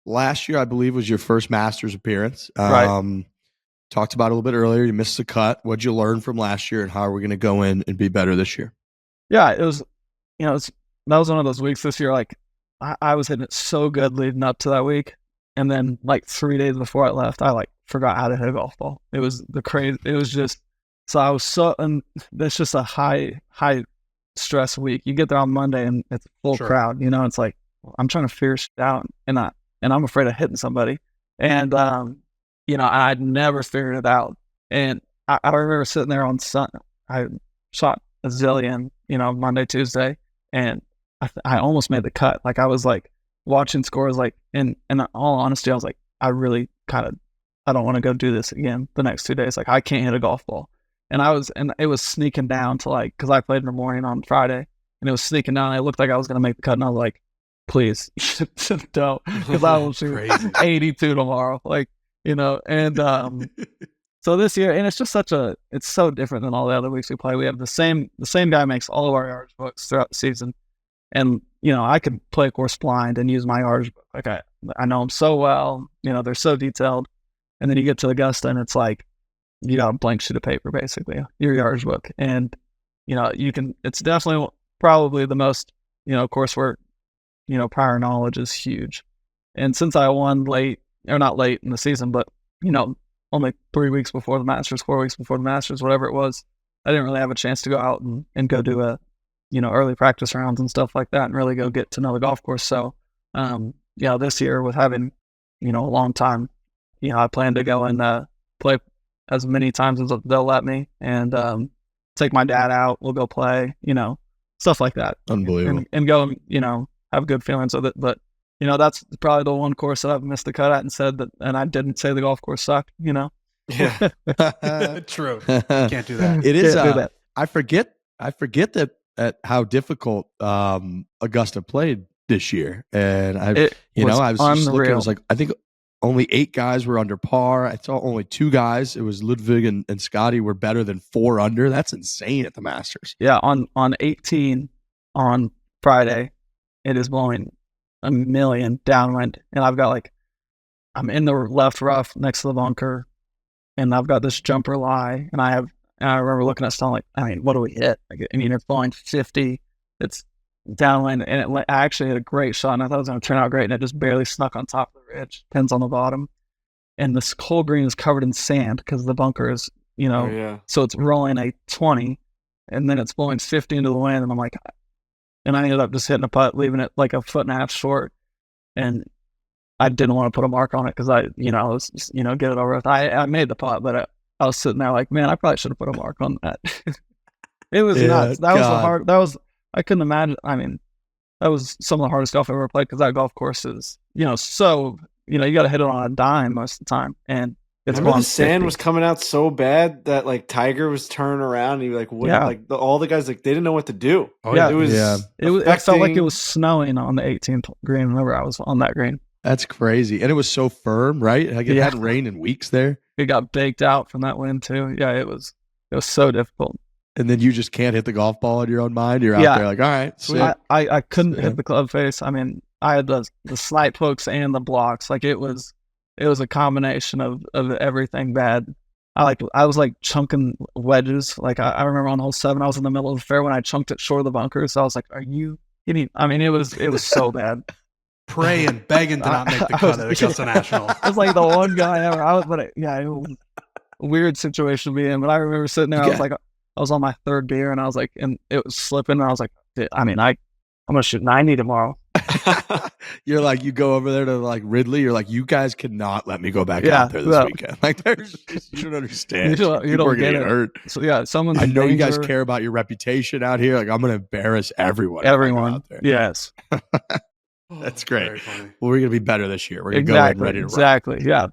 last year, I believe, was your first Masters appearance. Right. Talked about it a little bit earlier. You missed the cut. What'd you learn from last year, and how are we going to go in and be better this year? Yeah, it was, that was one of those weeks this year. Like, I was hitting it so good leading up to that week. And then, like, 3 days before I left, I, like, forgot how to hit a golf ball. It was so I was and that's just a high stress week. You get there on Monday and it's a full crowd, it's like, I'm trying to figure shit out and I'm afraid of hitting somebody. And, I'd never figured it out. And I remember sitting there on Sunday. I shot a zillion, Monday, Tuesday, and I almost made the cut. Like, I was like watching scores, like, in all honesty, I was like, I really I don't want to go do this again the next 2 days. Like, I can't hit a golf ball. And it was sneaking down to, like, because I played in the morning on Friday, and it was sneaking down. It looked like I was going to make the cut, and I was like, please, don't, because I will shoot 82 tomorrow. Like, and so this year, and it's just it's so different than all the other weeks we play. We have the same guy makes all of our yardage books throughout the season. And, I could play a course blind and use my yardage book. Like, I know them so well, they're so detailed. And then you get to Augusta and it's like, you got a blank sheet of paper, basically, your yardage book. And, it's definitely probably the most, course where, prior knowledge is huge. And since I won not late in the season, but, only 3 weeks before the Masters, 4 weeks before the Masters, whatever it was, I didn't really have a chance to go out and go do early practice rounds and stuff like that and really go get to know the golf course. So, this year with having, a long time, I plan to go and play as many times as they'll let me and take my dad out. We'll go play, stuff like that. Unbelievable. And go, have good feelings with it. But, that's probably the one course that I've missed the cut at and said that, and I didn't say the golf course sucked, Yeah. True. Can't do that. It is. I forget that at how difficult Augusta played this year. And I was just looking, I was like, I think only 8 guys were under par. I saw only 2 guys. It was Ludwig and Scotty were better than 4 under. That's insane at the Masters. Yeah, on 18 on Friday, it is blowing a million downwind. And I've got I'm in the left rough next to the bunker, and I've got this jumper lie, and I remember looking at stuff like, what do we hit? It's blowing 50. It's downwind, and I actually hit a great shot, and I thought it was going to turn out great, and it just barely snuck on top of the ridge. Pins on the bottom, and this whole green is covered in sand because the bunker is, so it's rolling a 20, and then it's blowing 50 into the wind, and I'm like, and I ended up just hitting a putt, leaving it like a foot and a half short, and I didn't want to put a mark on it because I was just, get it over with. I made the putt, but I was sitting there like, man, I probably should have put a mark on that. It was nuts. I couldn't imagine. That was some of the hardest golf I've ever played because that golf course is, so, you got to hit it on a dime most of the time. And it's remember the sand was coming out so bad that like Tiger was turning around and he all the guys, like, they didn't know what to do. It felt like it was snowing on the 18th green whenever I was on that green. That's crazy. And it was so firm, right? Like, it hadn't rained in weeks there. It got baked out from that wind too. Yeah, it was so difficult. And then you just can't hit the golf ball in your own mind. You're out there like, all right, sweet. I couldn't hit the club face. I had the snipe hooks and the blocks. Like, it was a combination of everything bad. I was like chunking wedges. Like, I remember on hole 7, I was in the middle of the fairway when I chunked it short of the bunker. So I was like, are you kidding? It was so bad. Praying, begging to not make the cut at Augusta National. It was like the one guy ever. It was a weird situation to be in. But I remember sitting there, I was on my 3rd beer, and I was like, and it was slipping, and I was like, I'm gonna shoot 90 tomorrow. You're like, you go over there to like Ridley, you're like, you guys cannot let me go back out there this weekend. Like, you don't understand. You don't get it. Hurt. So yeah, I know you guys care about your reputation out here. Like, I'm gonna embarrass everyone out there. Yes. That's great. Well, we're going to be better this year. We're going to go ready to rock. Exactly. Yeah.